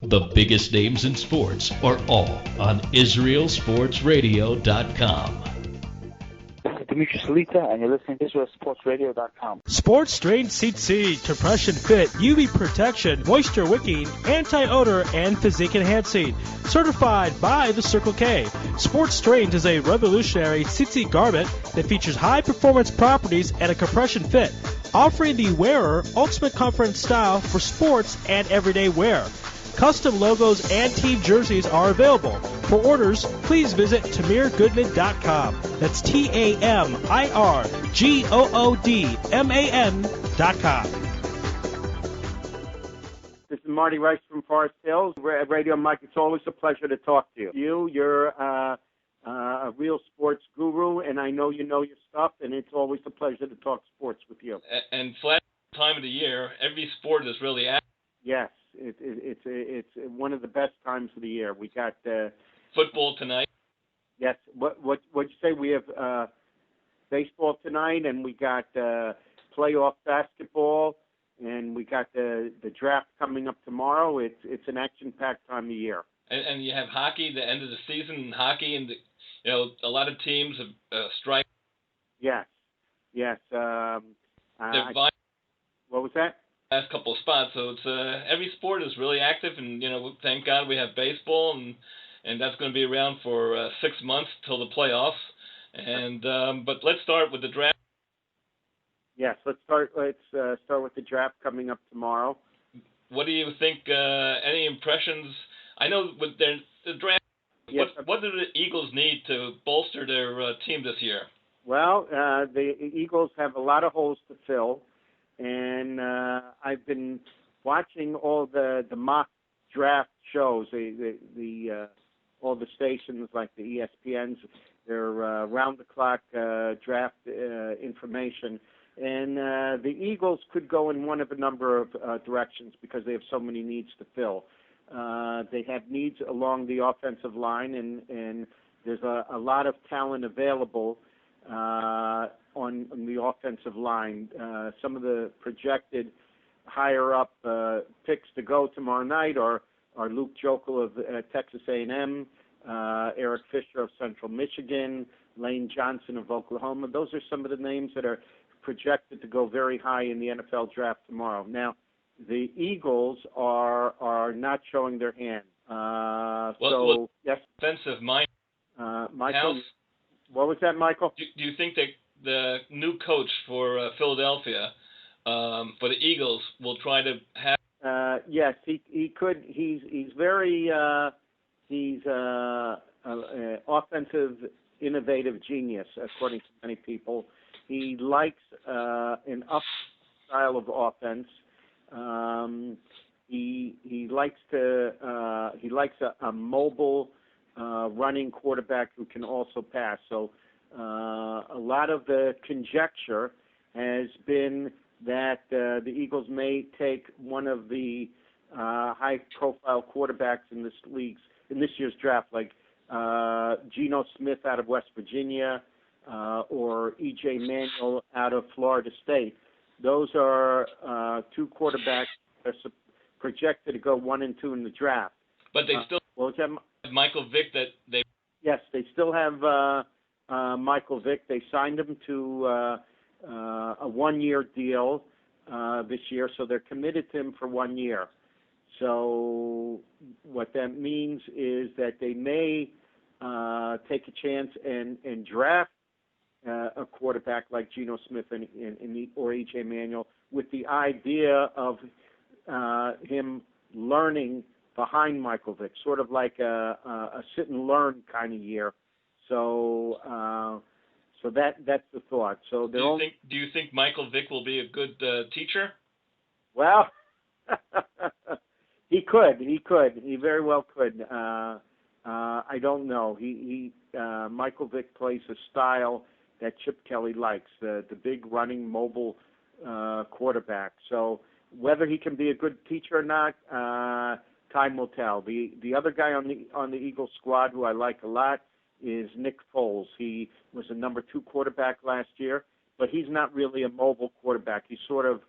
The biggest names in sports are all on IsraelSportsRadio.com. Dimitri Salita, and you're listening to IsraelSportsRadio.com. Sports Strain Seat Seed, compression fit, UV protection, moisture wicking, anti-odor, and physique enhancing. Certified by the Circle K. Sports Strain is a revolutionary seat seat garment that features high performance properties and a compression fit, offering the wearer ultimate comfort and style for sports and everyday wear. Custom logos and team jerseys are available. For orders, please visit TamirGoodman.com. That's TamirGoodman.com. This is Marty Rice from Forest Hills. We're at Radio Mike. It's always a pleasure to talk to you. You're a real sports guru, and I know you know your stuff, and it's always a pleasure to talk sports with you. And flat time of the year, every sport is really active. Yes. It's one of the best times of the year. We got football tonight. Yes. What'd you say? We have baseball tonight, and we got playoff basketball, and we got the draft coming up tomorrow. It's an action-packed time of year. And you have hockey, the end of the season in hockey, and a lot of teams have strike. Yes. They're what was that? Last couple of spots, so it's every sport is really active, and thank God we have baseball, and that's going to be around for 6 months till the playoffs. And but let's start with the draft. Yes, let's start with the draft coming up tomorrow. What do you think? Any impressions? I know with the draft. Yes. What do the Eagles need to bolster their team this year? Well, the Eagles have a lot of holes to fill. And I've been watching all the mock draft shows, all the stations like the ESPNs, their round-the-clock draft information. And the Eagles could go in one of a number of directions because they have so many needs to fill. They have needs along the offensive line, and there's a lot of talent available on the offensive line. Some of the projected higher-up picks to go tomorrow night are Luke Jokel of Texas A&M, Eric Fisher of Central Michigan, Lane Johnson of Oklahoma. Those are some of the names that are projected to go very high in the NFL draft tomorrow. Now, the Eagles are not showing their hand. Yes. Offensive mind. Michael. What was that, Michael? Do you think that the new coach for Philadelphia, for the Eagles, will try to have? Yes, he could. He's very offensive, innovative genius, according to many people. He likes an up style of offense. He likes a mobile running quarterback who can also pass. So a lot of the conjecture has been that the Eagles may take one of the high-profile quarterbacks in this year's draft, like Geno Smith out of West Virginia or E.J. Manuel out of Florida State. Those are two quarterbacks that are projected to go 1 and 2 in the draft. But they still have Michael Vick that they. Yes, they still have Michael Vick. They signed him to a 1-year deal this year, so they're committed to him for 1 year. So what that means is that they may take a chance and draft a quarterback like Geno Smith or E.J. Manuel with the idea of him learning behind Michael Vick, sort of like a sit and learn kind of year. So that's the thought. So do you think Michael Vick will be a good teacher? Well, he could. He very well could. I don't know. Michael Vick plays a style that Chip Kelly likes, the big running mobile quarterback. So whether he can be a good teacher or not, time will tell. The other guy on the Eagles squad who I like a lot is Nick Foles. He was a number 2 quarterback last year, but he's not really a mobile quarterback. He's sort of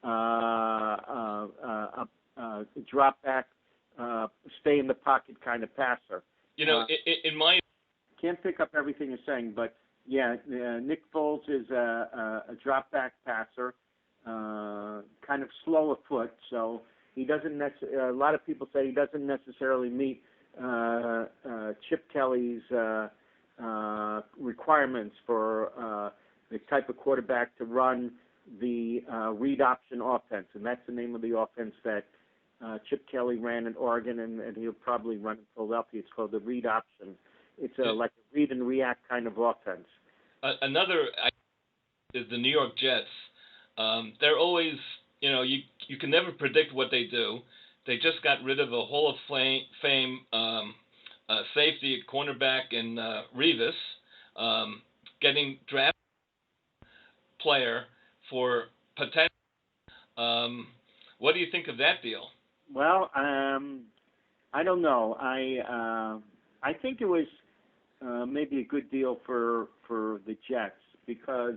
a drop back stay in the pocket kind of passer. You know, in my Can't pick up everything you're saying, but yeah, Nick Foles is a drop back passer, kind of slow of foot, so he doesn't. A lot of people say he doesn't necessarily meet Chip Kelly's requirements for the type of quarterback to run the read option offense, and that's the name of the offense that Chip Kelly ran in Oregon, and he'll probably run in Philadelphia. It's called the read option. It's like a read and react kind of offense. Another is the New York Jets. They're always, you know, you can never predict what they do. They just got rid of a Hall of Fame safety cornerback in Revis, getting draft player for potential. What do you think of that deal? Well, I don't know. I think it was maybe a good deal for the Jets because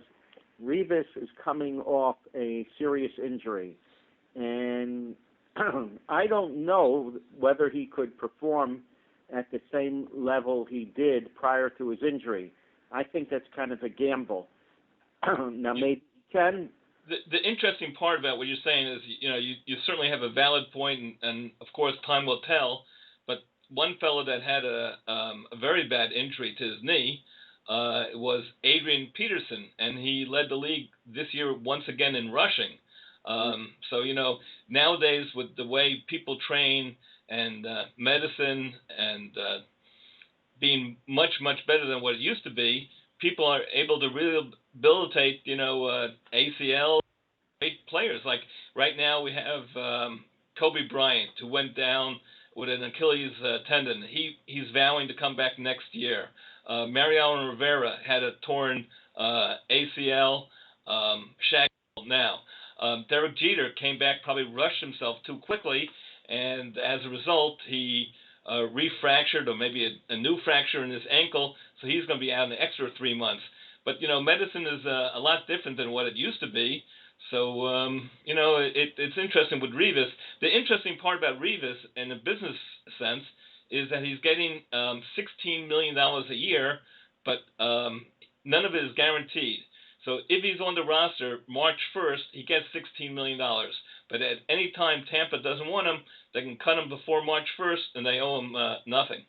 Revis is coming off a serious injury, and I don't know whether he could perform at the same level he did prior to his injury. I think that's kind of a gamble. Now, maybe he can. The interesting part about what you're saying is, you know, you certainly have a valid point, and of course time will tell. But one fellow that had a very bad injury to his knee was Adrian Peterson, and he led the league this year once again in rushing. So, you know, nowadays with the way people train and medicine and being much, much better than what it used to be, people are able to rehabilitate, you know, ACL, great players. Like right now we have Kobe Bryant, who went down with an Achilles tendon. He's vowing to come back next year. Mariano Rivera had a torn ACL, Shaq now. Derek Jeter came back, probably rushed himself too quickly, and as a result, he refractured or maybe a new fracture in his ankle, so he's going to be out an extra 3 months. But, you know, medicine is a lot different than what it used to be. So, you know, it's interesting with Revis. The interesting part about Revis in a business sense is that he's getting $16 million a year, but none of it is guaranteed. So if he's on the roster March 1st, he gets $16 million. But at any time Tampa doesn't want him, they can cut him before March 1st, and they owe him nothing.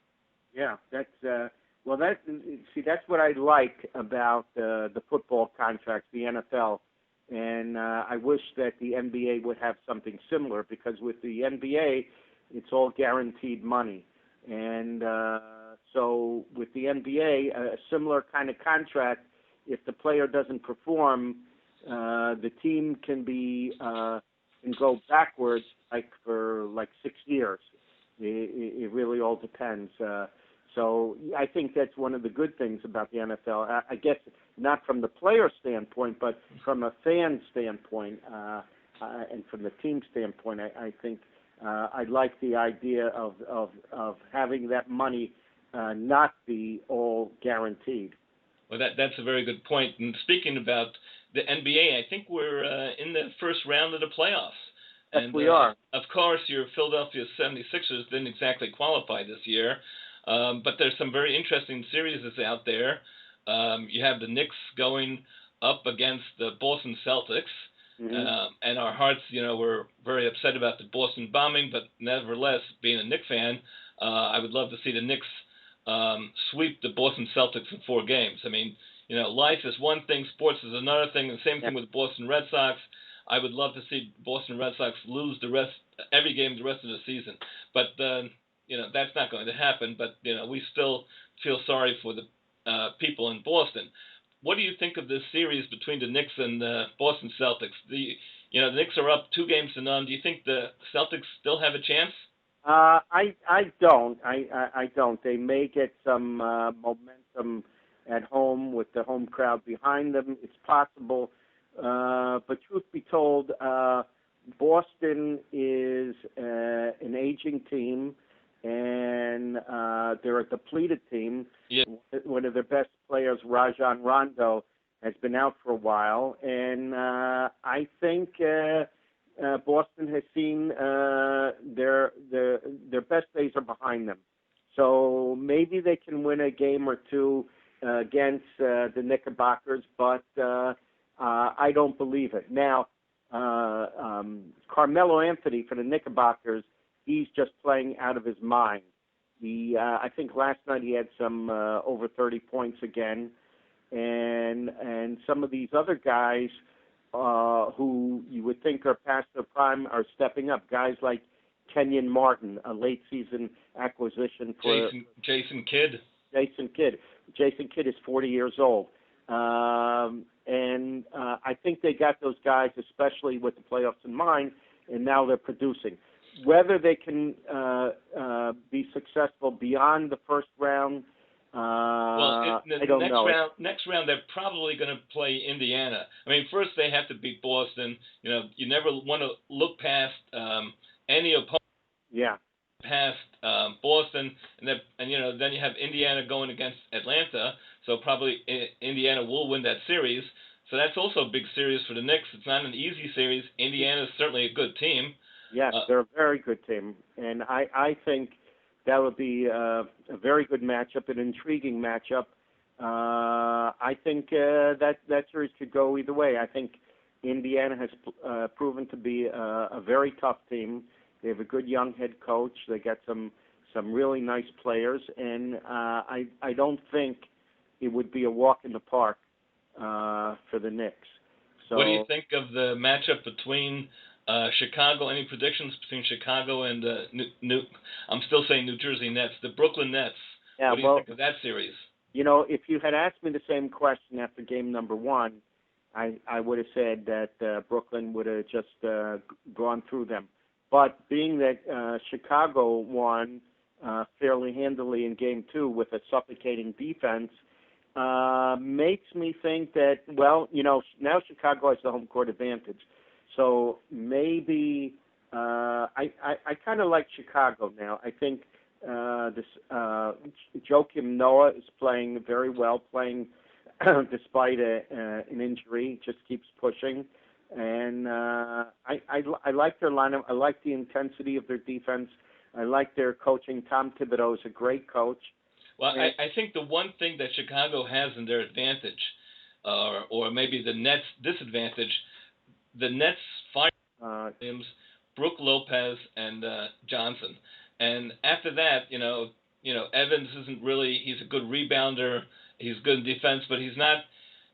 Yeah, that's what I like about the football contracts, the NFL, and I wish that the NBA would have something similar because with the NBA, it's all guaranteed money, and so with the NBA, a similar kind of contract. If the player doesn't perform, the team can go backwards for 6 years. It really all depends. So I think that's one of the good things about the NFL. I guess not from the player standpoint, but from a fan standpoint and from the team standpoint, I think I like the idea of having that money not be all guaranteed. Well, that's a very good point. And speaking about the NBA, I think we're in the first round of the playoffs. Yes, we are. Of course, your Philadelphia 76ers didn't exactly qualify this year, but there's some very interesting series out there. You have the Knicks going up against the Boston Celtics, and our hearts, you know, were very upset about the Boston bombing, but nevertheless, being a Knicks fan, I would love to see the Knicks sweep the Boston Celtics in 4 games. I mean, you know, life is one thing, sports is another thing, and the same thing with Boston Red Sox. I would love to see Boston Red Sox lose every game the rest of the season. But, you know, that's not going to happen. But, you know, we still feel sorry for the people in Boston. What do you think of this series between the Knicks and the Boston Celtics? The Knicks are up 2-0. Do you think the Celtics still have a chance? I don't. I don't. They may get some momentum at home with the home crowd behind them. It's possible. But truth be told, Boston is an aging team, and they're a depleted team. Yeah. One of their best players, Rajon Rondo, has been out for a while, and I think Boston has seen their best days are behind them. So maybe they can win a game or two against the Knickerbockers, but I don't believe it. Now, Carmelo Anthony for the Knickerbockers, he's just playing out of his mind. I think last night he had some over 30 points again, and some of these other guys who you would think are past their prime are stepping up. Guys like Kenyon Martin, a late season acquisition for Jason Kidd. Jason Kidd is 40 years old. And I think they got those guys, especially with the playoffs in mind, and now they're producing. Whether they can be successful beyond the first round, I don't know. Next round, they're probably going to play Indiana. I mean, first they have to beat Boston. You know, you never want to look past any opponent. Yeah. Past Boston, and you know, then you have Indiana going against Atlanta. So probably Indiana will win that series. So that's also a big series for the Knicks. It's not an easy series. Indiana's certainly a good team. Yes, they're a very good team, and I think that would be a very good matchup, an intriguing matchup. I think that series could go either way. I think Indiana has proven to be a very tough team. They have a good young head coach. They got some really nice players, and I don't think it would be a walk in the park for the Knicks. So, what do you think of the matchup between Chicago? Any predictions between Chicago and I'm still saying New Jersey Nets, the Brooklyn Nets? Yeah, what do you think of that series? You know, if you had asked me the same question after game number one, I would have said that Brooklyn would have just gone through them. But being that Chicago won fairly handily in game two with a suffocating defense, makes me think that, well, you know, now Chicago has the home court advantage. So maybe I kind of like Chicago now. I think Joakim Noah is playing very well, playing despite an injury, just keeps pushing. And I like their lineup. I like the intensity of their defense. I like their coaching. Tom Thibodeau is a great coach. Well, I think the one thing that Chicago has in their advantage, or maybe the Nets' disadvantage, the Nets fire Williams, Brooke Lopez, and Johnson. And after that, you know, Evans isn't really. He's a good rebounder. He's good in defense, but he's not.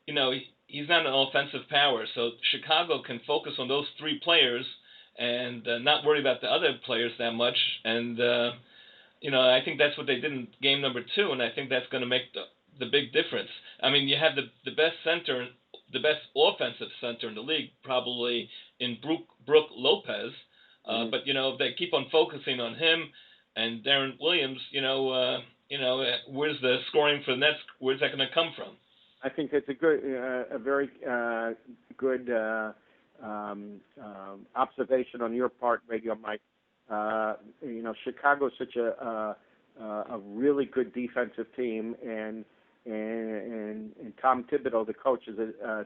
You know, he's not an offensive power. So Chicago can focus on those three players and not worry about the other players that much. And you know, I think that's what they did in game number two, and I think that's going to make the big difference. I mean, you have the best center, the best offensive center in the league, probably in Brooke Lopez. But you know, if they keep on focusing on him and Darren Williams, where's the scoring for the Nets? Where's that going to come from? I think it's a very good observation on your part, Radio Mike. You know, Chicago's such a really good defensive team, and Tom Thibodeau, the coach, is a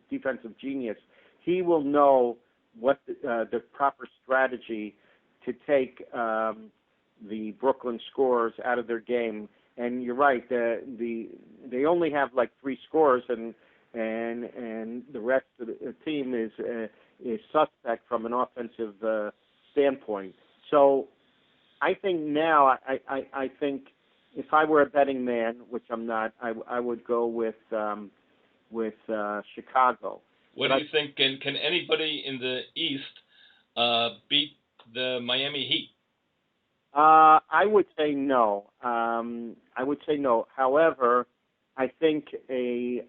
defensive genius. He will know what the proper strategy to take the Brooklyn scorers out of their game. And you're right, they only have like three scorers, and the rest of the team is suspect from an offensive standpoint. So I think now, I think if I were a betting man, which I'm not, I would go with Chicago. What do you think? Can anybody in the East beat the Miami Heat? I would say no. However, I think a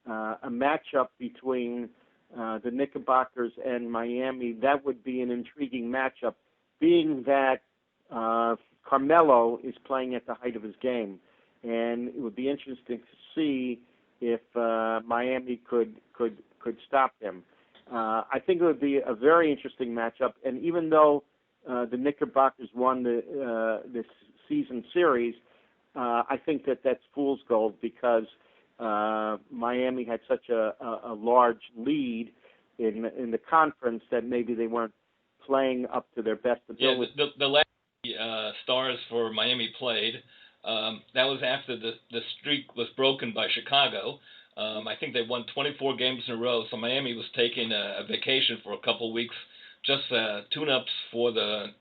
matchup between the Knickerbockers and Miami, that would be an intriguing matchup, being that Carmelo is playing at the height of his game, and it would be interesting to see if Miami could stop him. I think it would be a very interesting matchup, and even though the Knickerbockers won this season series, I think that's fool's gold because Miami had such a large lead in the conference that maybe they weren't playing up to their best ability. Yeah, the last stars for Miami played, that was after the streak was broken by Chicago. I think they won 24 games in a row, so Miami was taking a vacation for a couple of weeks, just tune-ups for the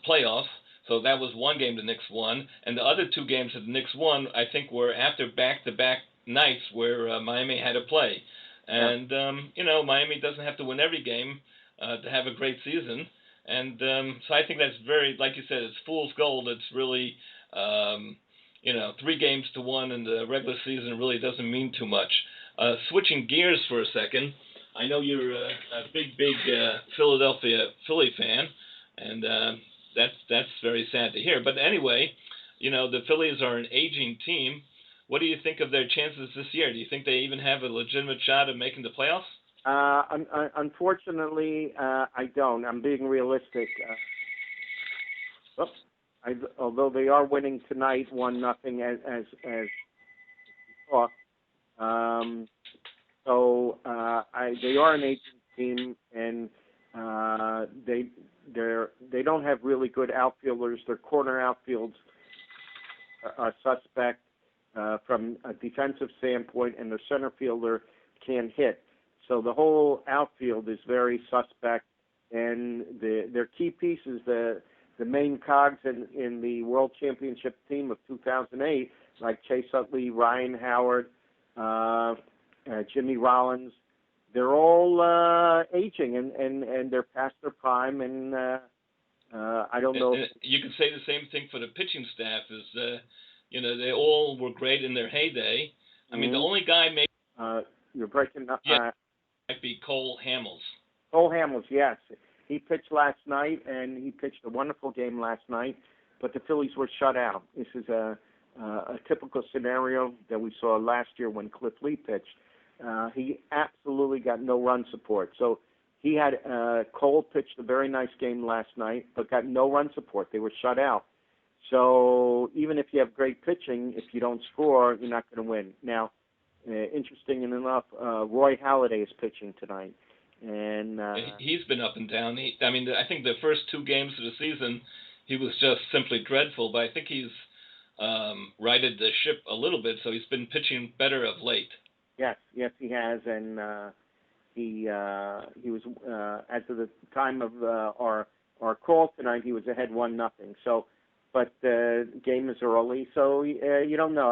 playoffs. So that was one game the Knicks won, and the other two games that the Knicks won, I think, were after back-to-back nights where Miami had to play. And, Miami doesn't have to win every game to have a great season. And so I think that's very, like you said, it's fool's gold. It's really, 3 games to 1 in the regular season really doesn't mean too much. Switching gears for a second, I know you're a big Philadelphia Philly fan, and that's very sad to hear. But anyway, the Phillies are an aging team. What do you think of their chances this year? Do you think they even have a legitimate shot of making the playoffs? Unfortunately, I don't. I'm being realistic. Although they are winning tonight, 1-0 as we talk. They are an aging team, and they don't have really good outfielders. Their corner outfields are suspect from a defensive standpoint, and their center fielder can't hit. So the whole outfield is very suspect, and their key pieces, the main cogs in the World Championship team of 2008, like Chase Utley, Ryan Howard, Jimmy Rollins, they're all aging, and they're past their prime, and I don't know. You could say the same thing for the pitching staff. They all were great in their heyday. I mean, the only guy maybe you're breaking up. Might be Cole Hamels. Cole Hamels, yes. He pitched last night, and he pitched a wonderful game last night, but the Phillies were shut out. This is a typical scenario that we saw last year when Cliff Lee pitched. He absolutely got no run support. So he had Cole pitched a very nice game last night, but got no run support. They were shut out. So even if you have great pitching, if you don't score, you're not going to win. Now, interesting enough, Roy Halladay is pitching tonight, and he's been up and down. I think the first 2 games of the season, he was just simply dreadful. But I think he's righted the ship a little bit, so he's been pitching better of late. Yes, he has, and he was at the time of our call tonight, he was ahead 1-0. So, but the game is early, so you don't know.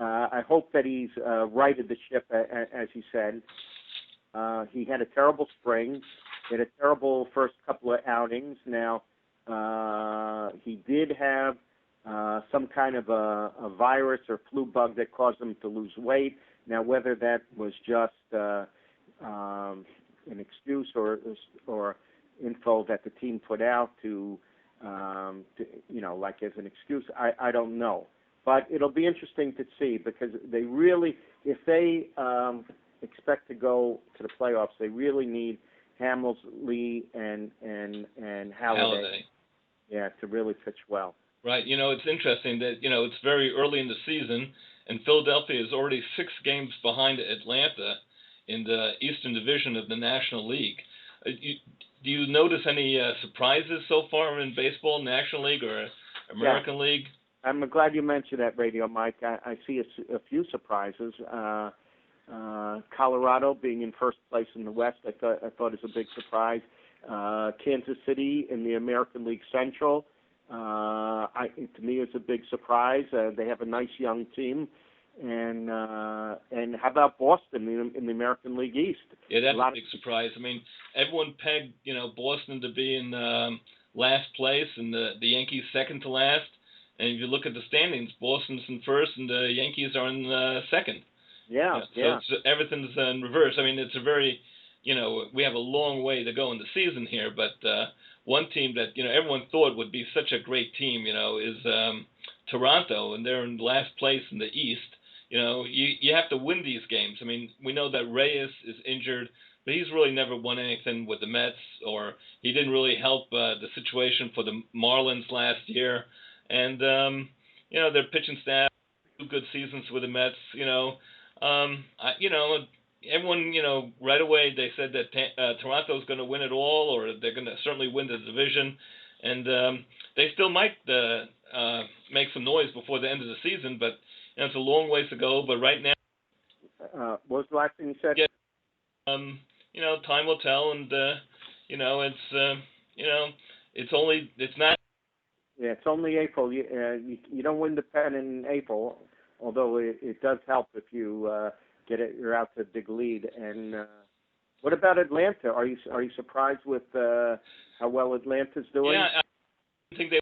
I hope that he's righted the ship, as he said. He had a terrible spring. He had a terrible first couple of outings. Now, he did have some kind of a virus or flu bug that caused him to lose weight. Now, whether that was just an excuse or info that the team put out to like as an excuse, I don't know. But it'll be interesting to see, because they really, if they expect to go to the playoffs, they really need Hamels, Lee, and Halladay. Yeah, to really pitch well. Right. It's interesting that, it's very early in the season, and Philadelphia is already 6 games behind Atlanta in the Eastern Division of the National League. Do you notice any surprises so far in baseball, National League or American League? I'm glad you mentioned that, Radio Mike. I see a few surprises. Colorado being in first place in the West, I thought is a big surprise. Kansas City in the American League Central, to me, is a big surprise. They have a nice young team. And how about Boston in the American League East? Yeah, that's a big surprise. I mean, everyone pegged Boston to be in last place and the Yankees second to last. And if you look at the standings, Boston's in first and the Yankees are in second. Yeah. So everything's in reverse. I mean, it's a very, we have a long way to go in the season here. But one team that, everyone thought would be such a great team, is Toronto, and they're in last place in the East. You have to win these games. I mean, we know that Reyes is injured, but he's really never won anything with the Mets, or he didn't really help the situation for the Marlins last year. And, their pitching staff, 2 good seasons with the Mets, everyone, right away they said that Toronto's going to win it all, or they're going to certainly win the division, and they still might make some noise before the end of the season, but it's a long ways to go. But right now, what was the last thing you said? yeah, time will tell, and it's not. Yeah, it's only April. You don't win the pen in April, although it does help if you you're out to dig lead. And what about Atlanta? Are you surprised with how well Atlanta's doing? Yeah, I think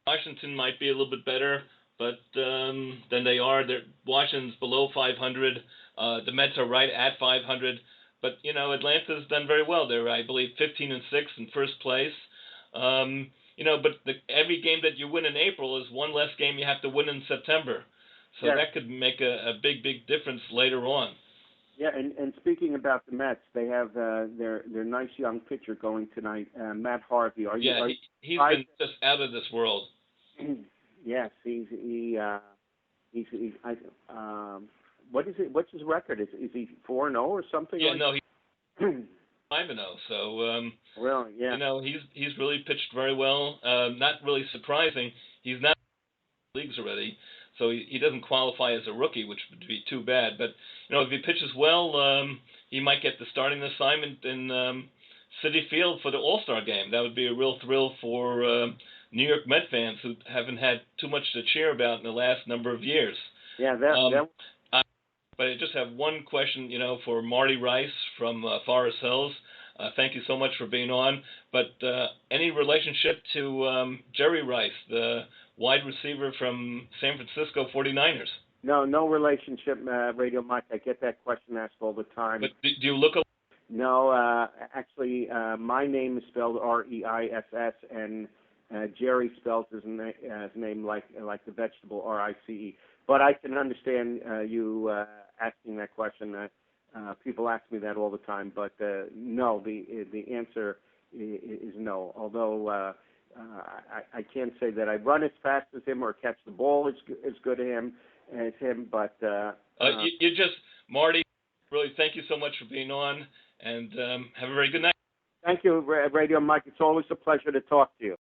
Washington might be a little bit better, but than they are. Washington's below 500. The Mets are right at 500. But Atlanta's done very well. They're, I believe, 15-6 in first place. But every game that you win in April is one less game you have to win in September. So that could make a big difference later on. Yeah, and speaking about the Mets, they have their nice young pitcher going tonight, Matt Harvey. He's been just out of this world. Yes, what is it? What's his record? Is he 4-0 or something? Yeah, no, he's 5-0. So well, yeah. He's really pitched very well. Not really surprising. He's not in the leagues already, so he doesn't qualify as a rookie, which would be too bad. But if he pitches well, he might get the starting assignment in Citi Field for the All-Star game. That would be a real thrill for New York Met fans who haven't had too much to cheer about in the last number of years. Yeah, But I just have one question, for Marty Rice from Forest Hills. Thank you so much for being on. But any relationship to Jerry Rice, the wide receiver from San Francisco 49ers? No relationship, Radio Mike. I get that question asked all the time. But do you look alike? No, actually, my name is spelled Reiss, and Jerry spells his name like the vegetable Rice. But I can understand you asking that question. People ask me that all the time, but no, the answer is no. Although I can't say that I run as fast as him or catch the ball as good as him, but Marty, really thank you so much for being on, and have a very good night. Thank you, Radio Mike. It's always a pleasure to talk to you.